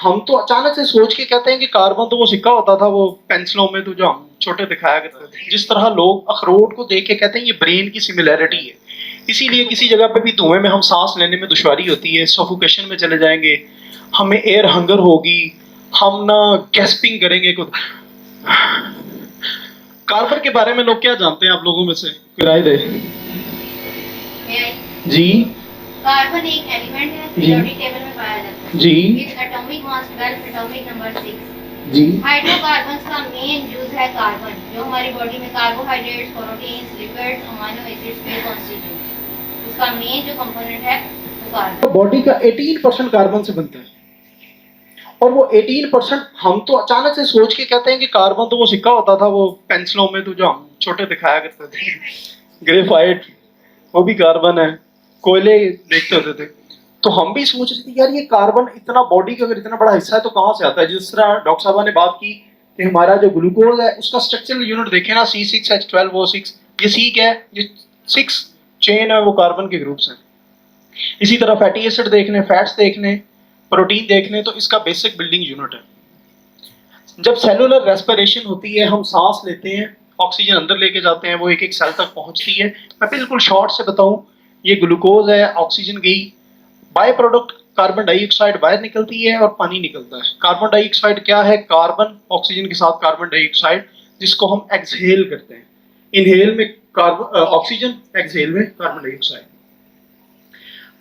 हम तो अचानक से सोच के कहते हैं कि कार्बन तो वो सिक्का होता था वो पेंसिलों में तो जो हम छोटे दिखाया करते थे। जिस तरह लोग अखरोट को देख के कहते हैं ये ब्रेन की सिमिलैरिटी है, इसीलिए किसी जगह पे भी धुएं में हम सांस लेने में दुश्वारी होती है, सफोकेशन में चले जाएंगे, हमें एयर हंगर होगी, हम ना गैस्पिंग करेंगे खुद। कार्बन के बारे में लोग क्या जानते हैं आप लोगों में से, किराए दे जी। कार्बन एक एलिमेंट है, पीरियोडिक टेबल में पाया जाता है जी with atomic mass 12, atomic number 6। जी। हाइड्रोकार्बन्स का मेन यूज है कार्बन, जो हमारी बॉडी में carbohydrates, proteins, lipids, amino acids पे कॉन्स्टिट्यूट, उसका मेन जो कंपोनेंट है वो कार्बन। बॉडी का 18% कार्बन से बनता है, और वो 18% हम तो अचानक से सोच के कहते हैं कि कार्बन तो वो सिक्का होता था वो पेंसिलों में तो जो हम छोटे दिखाया करते थे, ग्रेफाइट वो भी कार्बन है, कोयले देखते होते थे। तो हम भी सोच रहे थे यार ये कार्बन इतना बॉडी का अगर इतना बड़ा हिस्सा है तो कहाँ से आता है। जिस तरह डॉक्टर साहबा ने बात की कि हमारा जो ग्लूकोज है उसका स्ट्रक्चरल यूनिट देखे ना, C6H12O6, ये सी क्या है, ये 6 चेन है, वो कार्बन के ग्रुप्स हैं। इसी तरह फैटी एसिड देखने, फैट्स देखने, प्रोटीन देखने, तो इसका बेसिक बिल्डिंग यूनिट है। जब सेलुलर रेस्पिरेशन होती है, हम सांस लेते हैं, ऑक्सीजन अंदर लेके जाते हैं, वो एक एक सेल तक पहुंचती है। मैं बिल्कुल शॉर्ट से बताऊं, ये ग्लूकोज है, ऑक्सीजन गई, बाय प्रोडक्ट कार्बन डाइऑक्साइड बाहर निकलती है और पानी निकलता है। कार्बन डाइऑक्साइड क्या है, कार्बन ऑक्सीजन के साथ कार्बन डाइऑक्साइड, जिसको हम एक्सहेल करते हैं। इनहेल में कार्बन ऑक्सीजन, एक्सहेल में carbon dioxide.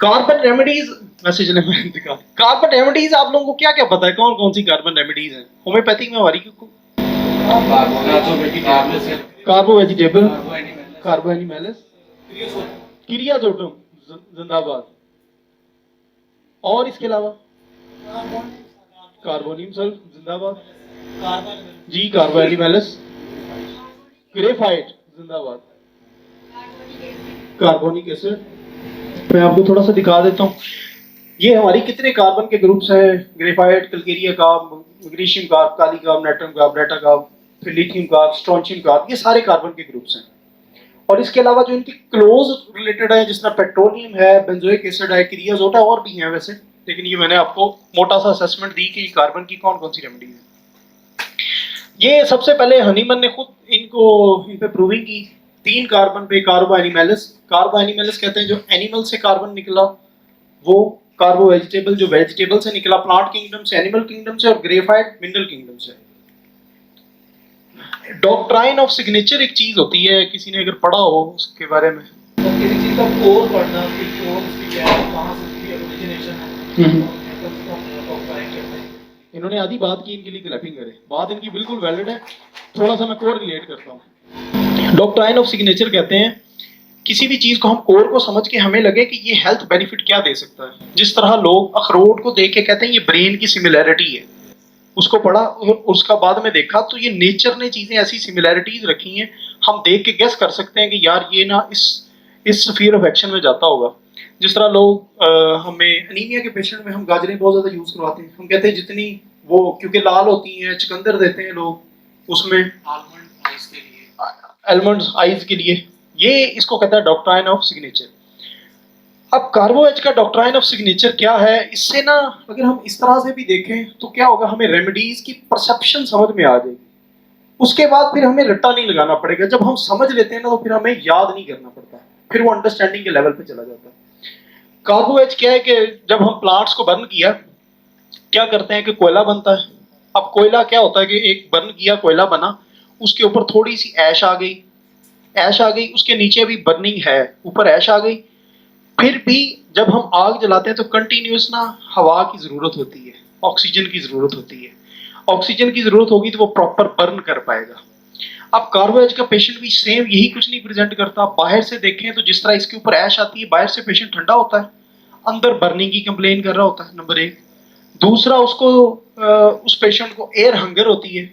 Carbon remedies message ने मैं दिखा, कार्बन रेमेडीज आप लोगों को क्या क्या पता है, कौन कौन सी कार्बन रेमेडीज हैं होम्योपैथिक में हमारी? कार्बो वेजिटेबल, कार्बो एनिमलस, क्रियाजोटम जिंदाबाद, और इसके अलावा कार्बोनियम सल्फ जिंदाबाद जी, कार्बो एनिमलस, ग्रेफाइट जिंदाबाद, कार्बोनिक एसिड। मैं आपको थोड़ा सा दिखा देता हूँ, ये हमारी कितने कार्बन के ग्रुप्स हैं, graphite, Calcarea carb, magnesium carb, kali carb, nitrum carb, data carb, फिर लिथियम कार्ब, स्ट्रोंशियम कार्ब, ये सारे कार्बन के ग्रुप्स हैं। और इसके अलावा जो इनकी क्लोज रिलेटेड है, जिस तरह पेट्रोलियम है, बेंजोइक एसिड है, क्रियाजोट है, और भी हैं वैसे, लेकिन ये मैंने आपको मोटा सा असेसमेंट दी कि कार्बन की कौन कौन सी रेमेडी है। ये सबसे पहले हनीमन ने खुद इन पे प्रूविंग की, 3 कार्बन पे, कार्बो एनिमलस। कार्बो एनिमलस कहते हैं जो एनिमल से कार्बन निकला वो, कार्बो वेजिटेबल जो वेजिटेबल से निकला, प्लांट किंगडम से, एनिमल किंगडम से, और ग्रेफाइट मिनरल किंगडम से। डॉक्ट्राइन ऑफ सिग्नेचर एक चीज होती है, किसी ने अगर पढ़ा हो उसके बारे में, तो किसी चीज का कोर पढ़ना, उसकी कोर उसकी क्या है, कहां से उसकी ओरिजिनेशन है, इन्होंने आधी बात की, इनके लिए क्लैपिंग करे, बात इनकी बिल्कुल वैलिड है। थोड़ा सा मैं कोर रिलेट करता हूँ। डॉक्ट्राइन ऑफ सिग्नेचर कहते हैं किसी भी चीज को हम कोर को समझ के हमें लगे कि ये हेल्थ बेनिफिट क्या दे सकता है। जिस तरह लोग अखरोट को देख के कहते हैं ये ब्रेन की सिमिलैरिटी है, उसको पढ़ा और उसका बाद में देखा तो ये नेचर ने चीजें ऐसी सिमिलैरिटीज रखी हैं, हम देख के गेस कर सकते हैं कि यार ये ना इस स्फीयर ऑफ एक्शन में जाता होगा। जिस तरह लोग हमें एनीमिया के पेशेंट में हम गाजरें बहुत ज्यादा यूज करवाते हैं, हम कहते हैं जितनी वो, क्योंकि लाल होती हैं, चुकंदर देते हैं लोग उसमें, आलमंड आइस के लिए, आलमंड्स आइज के लिए, ये इसको कहता है डॉक्ट्राइन ऑफ सिग्नेचर। अब कार्बोएज का डॉक्ट्राइन ऑफ सिग्नेचर क्या है, इससे ना अगर हम इस तरह से भी देखें तो क्या होगा, हमें रेमेडीज की परसेप्शन समझ में आ जाएगी। उसके बाद फिर हमें रट्टा नहीं लगाना पड़ेगा, जब हम समझ लेते हैं ना तो फिर हमें याद नहीं करना पड़ता, फिर वो अंडरस्टैंडिंग के लेवल पे चला जाता है। कार्बोएज क्या है कि जब हम प्लांट्स को बर्न किया, क्या करते हैं कि कोयला बनता है। अब कोयला क्या होता है कि एक बर्न किया कोयला बना, उसके ऊपर थोड़ी सी ऐश आ गई, उसके नीचे भी बर्निंग है, ऊपर ऐश आ गई, फिर भी जब हम आग जलाते हैं तो कंटिन्यूस ना हवा की जरूरत होती है, ऑक्सीजन की जरूरत होती है। ऑक्सीजन की जरूरत होगी तो वो प्रॉपर बर्न कर पाएगा। अब कार्बोएज का पेशेंट भी सेम यही कुछ नहीं प्रेजेंट करता। बाहर से देखें तो जिस तरह इसके ऊपर ऐश आती है, बाहर से पेशेंट ठंडा होता है, अंदर बर्निंग की कंप्लेन कर रहा होता है, नंबर 1। दूसरा, उसको उस पेशेंट को एयर हंगर होती है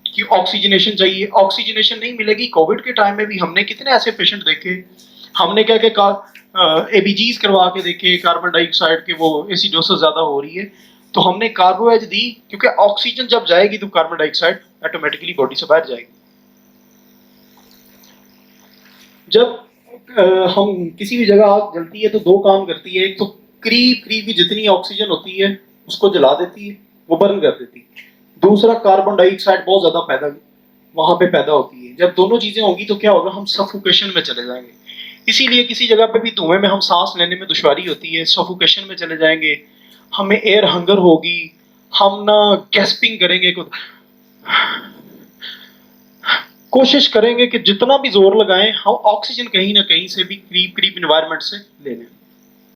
कि ऑक्सीजनेशन चाहिए, ऑक्सीजनेशन नहीं मिलेगी। कोविड के टाइम में भी हमने कितने ऐसे पेशेंट देखे, हमने क्या क्या एबीजीज करवा के देखे, कार्बन डाइऑक्साइड के वो एसिडोसिस ज्यादा हो रही है, तो हमने कार्बोएज दी, क्योंकि ऑक्सीजन जब जाएगी तो कार्बन डाइऑक्साइड ऑटोमेटिकली बॉडी से बाहर जाएगी। जब हम किसी भी जगह आग जलती है तो 2 काम करती है, एक तो करीब करीब की जितनी ऑक्सीजन होती है उसको जला देती है, वो बर्न कर देती है। दूसरा कार्बन डाइऑक्साइड बहुत ज्यादा वहां पे पैदा होती है। जब दोनों चीजें होंगी तो क्या होगा, हम सफोकेशन में चले जाएंगे। इसीलिए किसी जगह पे भी धुएं में हम सांस लेने में दुश्वारी होती है, सफोकेशन में चले जाएंगे, हमें एयर हंगर होगी, हम ना गैस्पिंग करेंगे, कोशिश करेंगे कि जितना भी जोर लगाएं हम ऑक्सीजन कहीं ना कहीं से भी करीब करीब इन्वायरमेंट से ले लें।